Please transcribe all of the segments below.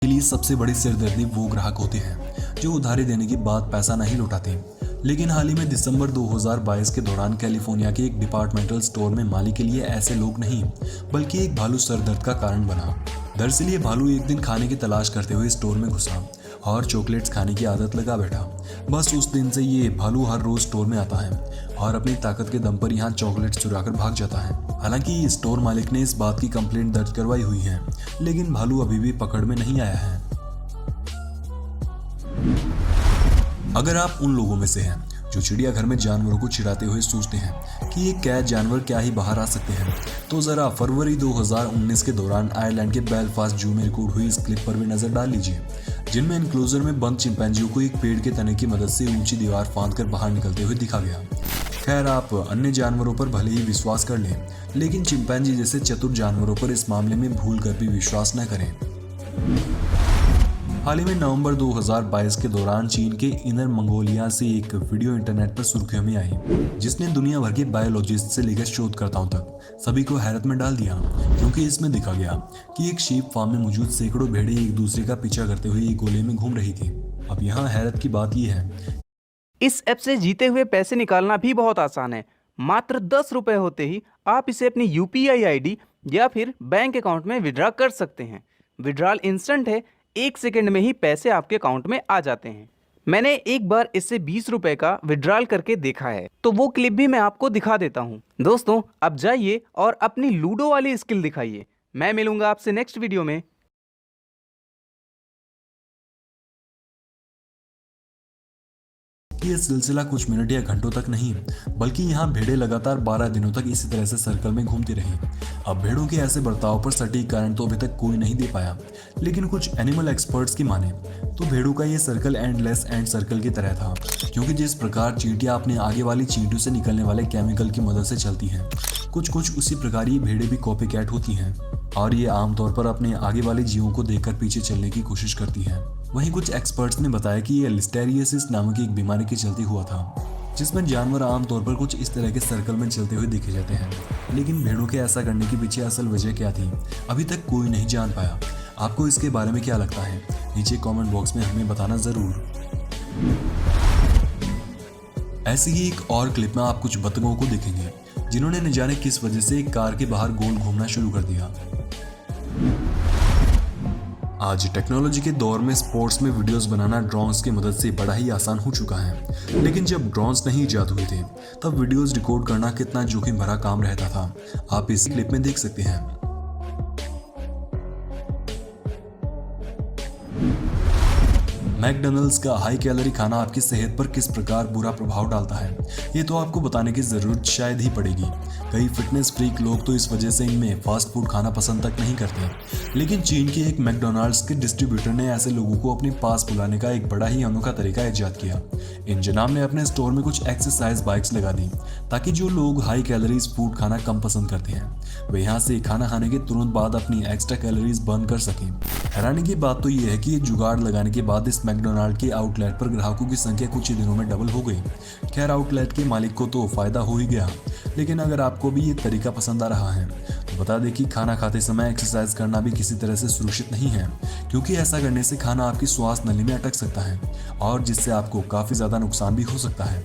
के लिए सबसे बड़ी सिरदर्दी वो ग्राहक होते हैं जो उधारी देने के बाद पैसा नहीं लौटाते। लेकिन हाल ही में दिसंबर 2022 के दौरान कैलिफोर्निया के एक डिपार्टमेंटल स्टोर में माली के लिए ऐसे लोग नहीं बल्कि एक भालू सरदर्द का कारण बना। दरअसल ये भालू एक दिन खाने की तलाश करते हुए स्टोर में घुसा और चॉकलेट्स खाने की आदत लगा बैठा। बस उस दिन से ये भालू हर रोज स्टोर में आता है और अपनी ताकत के दम पर यहाँ चॉकलेट चुराकर भाग जाता है। हालांकि स्टोर मालिक ने इस बात की कंप्लेंट दर्ज करवाई हुई है, लेकिन भालू अभी भी पकड़ में नहीं आया है। अगर आप उन लोगों में से हैं जो चिड़ियाघर में जानवरों को चिढ़ाते हुए सोचते हैं कि ये कैद जानवर क्या ही बाहर आ सकते हैं, तो जरा फरवरी 2019 के दौरान आयरलैंड के बेलफास्ट जू में रिकॉर्ड हुई इस क्लिप पर भी नजर डाल लीजिए, जिनमें इनक्लोजर में बंद चिंपैंजियों को एक पेड़ के तने की मदद से ऊंची दीवार फांदकर बाहर निकलते हुए दिखा गया। खैर, आप अन्य जानवरों पर भले ही विश्वास कर लें, लेकिन चिंपैंजी जैसे चतुर जानवरों पर इस मामले में भूल कर भी विश्वास न करें। हाल ही में नवंबर 2022 के दौरान चीन के इनर मंगोलिया से एक वीडियो इंटरनेट पर सुर्खियों में आई, जिसने दुनिया भर के बायोलॉजिस्ट से लेकर शोधकर्ताओं तक सभी को हैरत में डाल दिया, क्योंकि इसमें दिखा गया कि एक शीप फार्म में मौजूद सैकड़ों भेड़ें एक दूसरे का पीछा करते हुए एक गोले में घूम रही थी। अब यहाँ हैरत की बात यह है, इस ऐप से जीते हुए पैसे निकालना भी बहुत आसान है। मात्र 10 रुपए होते ही आप इसे अपनी UPI ID या फिर बैंक अकाउंट में विड्रॉ कर सकते हैं। विड्रॉल इंस्टेंट है, 1 सेकंड में ही पैसे आपके अकाउंट में आ जाते हैं। मैंने एक बार इससे 20 रुपए का विड्रॉल करके देखा है, तो वो क्लिप भी मैं आपको दिखा देता हूँ। दोस्तों, अब जाइए और अपनी लूडो वाली स्किल दिखाइए। मैं मिलूंगा आपसे नेक्स्ट वीडियो में। ये सिलसिला कुछ मिनट या घंटों तक नहीं, बल्कि यहाँ भेड़ें लगातार 12 दिनों तक इसी तरह से सर्कल में घूमती रही। अब भेड़ों के ऐसे बर्ताव पर सटीक कारण तो अभी तक कोई नहीं दे पाया, लेकिन कुछ एनिमल एक्सपर्ट्स की माने तो भेड़ों का ये सर्कल एंडलेस एंड सर्कल की तरह था, क्योंकि जिस प्रकार चींटियां अपने आगे वाली चींटियों से निकलने वाले केमिकल की मदद से चलती हैं, कुछ उसी प्रकार ये भेड़ें भी कॉपी कैट होती हैं और ये आमतौर पर अपने आगे वाले जीवों को देखकर पीछे चलने की कोशिश करती हैं। वहीं कुछ एक्सपर्ट्स ने बताया कि ये लिस्टेरियोसिस नामक एक बीमारी के चलते हुआ था, जिसमें जानवर आमतौर पर कुछ इस तरह के सर्कल में चलते हुए देखे जाते हैं। लेकिन भेड़ों के ऐसा करने के पीछे असल वजह क्या थी, अभी तक कोई नहीं जान पाया। आपको इसके बारे में क्या लगता है, नीचे कमेंट बॉक्स में हमें बताना जरूर। ऐसी ही एक और क्लिप में आप कुछ बतखों को देखेंगे जिन्होंने न जाने किस वजह से एक कार के बाहर गोल घूमना शुरू कर दिया। आज टेक्नोलॉजी के दौर में स्पोर्ट्स में वीडियोस बनाना ड्रोन्स की मदद से बड़ा ही आसान हो चुका है, लेकिन जब ड्रोन्स नहीं इजाद हुए थे तब वीडियोस रिकॉर्ड करना कितना जोखिम भरा काम रहता था। आप इस क्लिप में देख सकते हैं। मैकडॉनल्ड्स का हाई कैलोरी खाना आपकी सेहत पर किस प्रकार बुरा प्रभाव डालता है, ये तो आपको बताने की जरूरत शायद ही पड़ेगी। कई फिटनेस फ्रीक लोग तो इस वजह से इनमें फास्ट फूड खाना पसंद तक नहीं करते, लेकिन चीन के एक मैकडॉनल्ड्स के डिस्ट्रीब्यूटर ने ऐसे लोगों को अपने पास बुलाने का एक बड़ा ही अनोखा तरीका इजाद किया। इन जनाब ने अपने स्टोर में कुछ एक्सरसाइज बाइक्स लगा दी, ताकि जो लोग हाई कैलोरीज फूड खाना कम पसंद करते हैं वे यहाँ से खाना खाने के तुरंत बाद अपनी एक्स्ट्रा कैलोरीज बर्न कर सकें। हैरानी की बात तो ये है कि ये जुगाड़ लगाने के बाद इस मैकडॉनल्ड के आउटलेट पर ग्राहकों की संख्या कुछ ही दिनों में डबल हो गई। खैर, आउटलेट के मालिक को तो फायदा हो ही गया, लेकिन अगर आपको भी ये तरीका पसंद आ रहा है तो बता दें कि खाना खाते समय एक्सरसाइज करना भी किसी तरह से सुरक्षित नहीं है, क्योंकि ऐसा करने से खाना आपकी श्वास नली में अटक सकता है और जिससे आपको काफी ज्यादा नुकसान भी हो सकता है।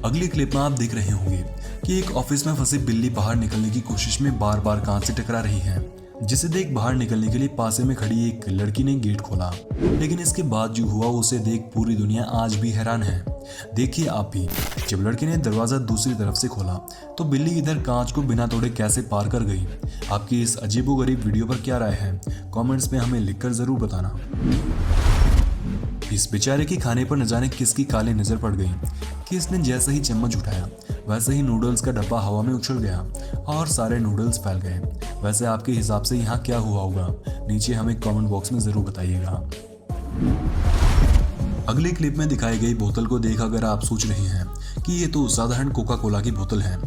अगली क्लिप में आप देख रहे होंगे कि एक ऑफिस में फंसी बिल्ली बाहर निकलने की कोशिश में बार बार कांच से टकरा रही है, जिसे देख बाहर निकलने के लिए पासे में खड़ी एक लड़की ने गेट खोला, लेकिन इसके बाद जो हुआ उसे देख पूरी दुनिया आज भी हैरान है। देखिए आप भी, जब लड़की ने दरवाजा दूसरी तरफ से खोला तो बिल्ली इधर कांच को बिना तोड़े कैसे पार कर गई। आपकी इस अजीबोगरीब वीडियो पर क्या राय है, कमेंट्स में हमें लिखकर जरूर बताना। इस बेचारे के खाने पर न जाने किसकी काली नजर पड़ गई कि इसने जैसे ही चम्मच उठाया वैसे ही नूडल्स का डब्बा हवा में उछल गया और सारे नूडल्स फैल गए। वैसे आपके हिसाब से यहाँ क्या हुआ होगा, नीचे हमें कमेंट बॉक्स में जरूर बताइएगा। अगली क्लिप में दिखाई गई बोतल को देख अगर आप सोच रहे हैं कि ये तो साधारण कोका कोला की बोतल है,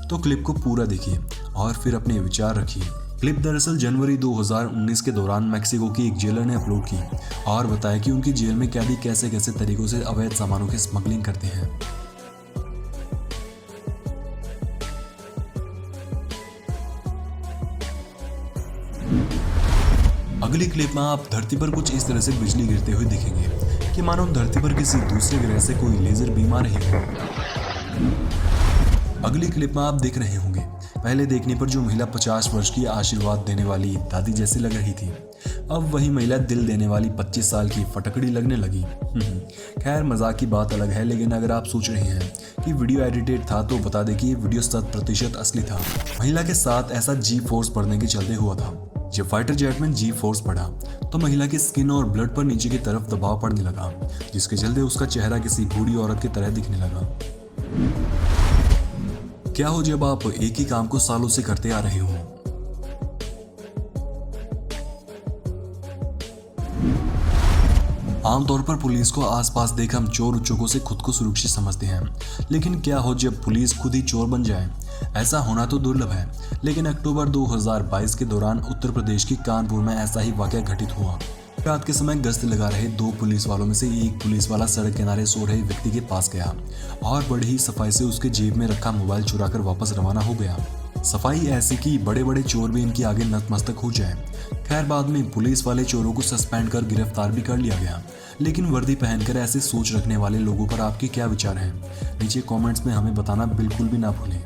तो क्लिप को पूरा देखिए और फिर अपने विचार रखिए। क्लिप दरअसल जनवरी 2019 के दौरान मैक्सिको की एक जेलर ने अपलोड की और बताया कि उनकी जेल में कैदी कैसे कैसे तरीकों से अवैध सामानों की स्मगलिंग करते हैं। अगली क्लिप में आप धरती पर कुछ इस तरह से बिजली गिरते हुए दिखेंगे कि मानो धरती पर किसी दूसरे ग्रह से कोई लेजर बीम आ रही हो। अगली क्लिप में आप देख रहे होंगे पहले देखने पर जो महिला 50 वर्ष की आशीर्वाद देने वाली दादी जैसी लग रही थी, अब वही महिला दिल देने वाली 25 साल की फटकड़ी लगने लगी। खैर मजाक की बात अलग है, लेकिन अगर आप सोच रहे हैं कि वीडियो एडिटेड था तो बता दें कि ये वीडियो 100% असली था। महिला के साथ ऐसा जी फोर्स पड़ने के चलते हुआ था। जब फाइटर जेट में जी फोर्स पड़ा तो महिला की स्किन और ब्लड पर नीचे की तरफ दबाव पड़ने लगा, जिसके चलते उसका चेहरा किसी बूढ़ी औरत की तरह दिखने लगा। क्या हो जब आप एक ही काम को सालों से करते आ रहे हो। आमतौर पर पुलिस को आसपास देख हम चोर उच्चकों से खुद को सुरक्षित समझते हैं, लेकिन क्या हो जब पुलिस खुद ही चोर बन जाए। ऐसा होना तो दुर्लभ है, लेकिन अक्टूबर 2022 के दौरान उत्तर प्रदेश के कानपुर में ऐसा ही वाकया घटित हुआ। रात के समय गश्त लगा रहे 2 पुलिस वालों में से एक पुलिस वाला सड़क किनारे सो रहे व्यक्ति के पास गया और बड़ी ही सफाई से उसके जेब में रखा मोबाइल चुराकर वापस रवाना हो गया। सफाई ऐसी कि बड़े बड़े चोर भी इनके आगे नतमस्तक हो जाए। खैर बाद में पुलिस वाले चोरों को सस्पेंड कर गिरफ्तार भी कर लिया गया, लेकिन वर्दी पहनकर ऐसे सोच रखने वाले लोगों पर आपके क्या विचार हैं? नीचे कमेंट्स में हमें बताना बिल्कुल भी ना भूलें।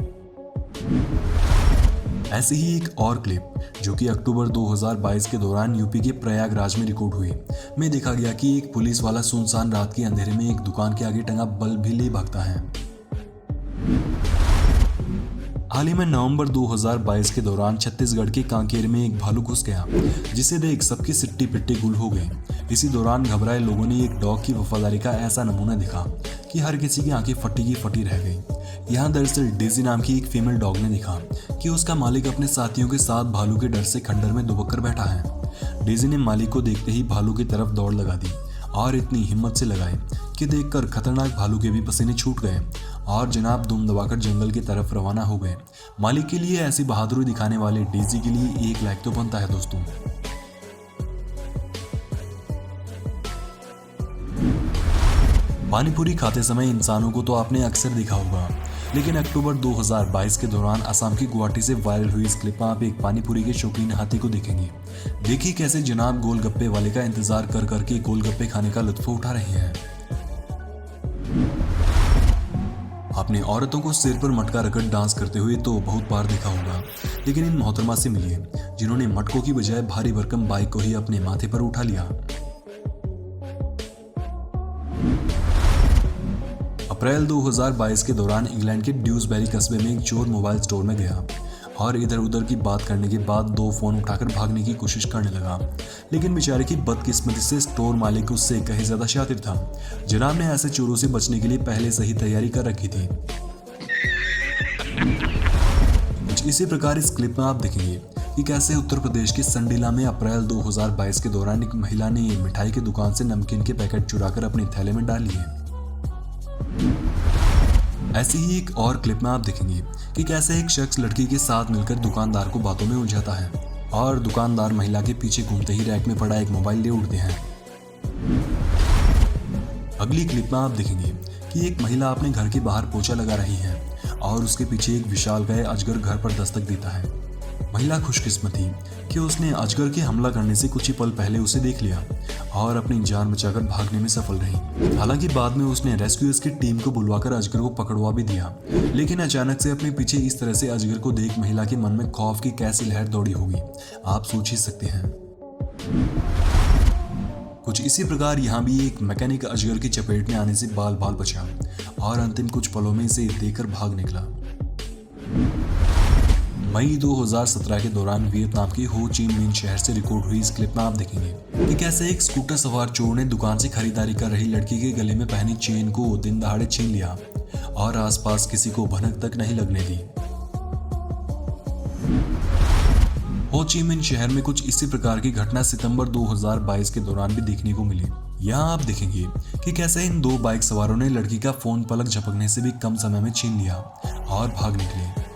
ऐसी ही एक और क्लिप जो कि अक्टूबर 2022 के दौरान यूपी के प्रयागराज में रिकॉर्ड हुई, में देखा गया कि एक पुलिस वाला सुनसान रात के अंधेरे में एक दुकान के आगे टंगा बल्ब भी ले भागता है। हाल ही में नवंबर 2022 के दौरान छत्तीसगढ़ के कांकेर में एक भालू घुस गया, जिसे देख सबकी सिट्टी पिट्टी गुल हो गई। इसी दौरान घबराए लोगों ने एक डॉग की वफादारी का ऐसा नमूना दिखा कि हर किसी की आंखें फटी की फटी रह गई। यहाँ दरअसल डेजी नाम की एक फीमेल डॉग ने दिखा कि उसका मालिक अपने साथियों के साथ भालू के डर से खंडर में दुबक कर बैठा है। डेजी ने मालिक को देखते ही भालू की तरफ दौड़ लगा दी और इतनी हिम्मत से लगाई कि देखकर खतरनाक भालू के भी पसीने छूट गए और जनाब दुम दबाकर जंगल की तरफ रवाना हो गए। मालिक के लिए ऐसी बहादुरी दिखाने वाले डेजी के लिए 1 लाइक तो बनता है दोस्तों। पानीपुरी खाते समय इंसानों को तो आपने अक्सर देखा होगा, लेकिन अक्टूबर 2022 के दौरान असम की गुवाहाटी से वायरल हुई इस क्लिप में आप एक पानीपुरी के शौकीन हाथी को देखेंगे। देखिए कैसे जनाब गोलगप्पे वाले का इंतजार कर करके गोलगप्पे खाने का लुत्फ उठा रहे हैं। आपने औरतों को सिर पर मटका रखकर डांस करते हुए तो बहुत बार देखा होगा, लेकिन इन मोहतरमा से मिलिए जिन्होंने मटकों की बजाय भारी भरकम बाइक को ही अपने माथे पर उठा लिया। अप्रैल 2022 के दौरान इंग्लैंड के ड्यूसबेरी कस्बे में एक चोर मोबाइल स्टोर में गया और इधर उधर की बात करने के बाद 2 फोन उठाकर भागने की कोशिश करने लगा, लेकिन बेचारे की बदकिस्मती से स्टोर मालिक उससे कहीं ज्यादा शातिर था। जनाब ने ऐसे चोरों से बचने के लिए पहले से ही तैयारी कर रखी थी। कुछ इसी प्रकार इस क्लिप में आप देखेंगे कि कैसे उत्तर प्रदेश के संडीला में अप्रैल 2022 के दौरान एक महिला ने मिठाई की दुकान से नमकीन के पैकेट चुराकर अपने थैले में डाल लिए। ऐसी ही एक और क्लिप में आप देखेंगे कि कैसे एक शख्स लड़की के साथ मिलकर दुकानदार को बातों में उलझाता है और दुकानदार महिला के पीछे घूमते ही रैक में पड़ा एक मोबाइल ले उठते हैं। अगली क्लिप में आप देखेंगे कि एक महिला अपने घर के बाहर पोछा लगा रही है और उसके पीछे एक विशालकाय अजगर घर पर दस्तक देता है। महिला खुशकिस्मत थी कि उसने अजगर के हमला करने से कुछ ही पल पहले उसे देख लिया और अपनी जान बचाकर भागने में सफल रही। हालांकि बाद में उसने रेस्क्यूअर्स की टीम को बुलवाकर अजगर को पकड़वा भी दिया, लेकिन अचानक से अपने पीछे इस तरह से अजगर को देख महिला के मन में खौफ की कैसी लहर दौड़ी होगी, आप सोच ही सकते हैं। कुछ इसी प्रकार यहाँ भी एक मैकेनिक अजगर की चपेट में आने से बाल बाल बचा और अंतिम कुछ पलों में इसे देखकर भाग निकला। मई 2017 के दौरान वियतनाम के हो ची मिन शहर से रिकॉर्ड हुई इस क्लिप में आप देखेंगे कि कैसे एक स्कूटर सवार चोर ने दुकान से खरीदारी कर रही लड़की के गले में पहनी चेन को दिन दहाड़े छीन लिया और आसपास किसी को भनक तक नहीं लगने दी। हो ची मिन शहर में कुछ इसी प्रकार की घटना सितंबर 2022 के दौरान भी देखने को मिली। यहाँ आप देखेंगे कि कैसे इन 2 बाइक सवारों ने लड़की का फोन पलक झपकने से भी कम समय में छीन लिया और भाग निकले।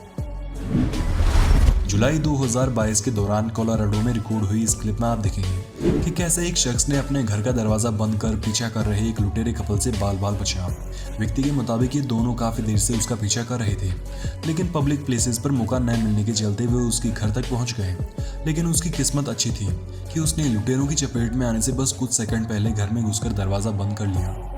जुलाई 2022 के दौरान कोलोराडो में रिकॉर्ड हुई इस क्लिप में आप देखेंगे कि कैसे एक शख्स ने अपने घर का दरवाजा बंद कर पीछा कर रहे एक लुटेरे कपल से बाल बाल बचा। व्यक्ति के मुताबिक ये दोनों काफी देर से उसका पीछा कर रहे थे, लेकिन पब्लिक प्लेसेस पर मौका न मिलने के चलते वे उसके घर तक पहुंच गए। लेकिन उसकी किस्मत अच्छी थी कि उसने लुटेरों की चपेट में आने से बस कुछ सेकंड पहले घर में घुसकर दरवाजा बंद कर लिया।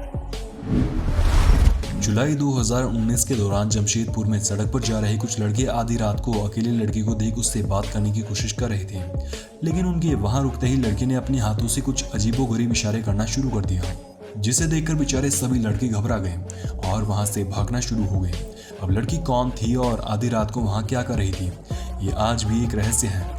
जुलाई 2019 के दौरान जमशेदपुर में सड़क पर जा रहे कुछ लड़के आधी रात को अकेले लड़की को देख उससे बात करने की कोशिश कर रहे थे, लेकिन उनके वहां रुकते ही लड़के ने अपने हाथों से कुछ अजीबोगरीब इशारे करना शुरू कर दिया, जिसे देखकर बेचारे सभी लड़के घबरा गए और वहां से भागना शुरू हो गए। अब लड़की कौन थी और आधी रात को वहां क्या कर रही थी, ये आज भी एक रहस्य है।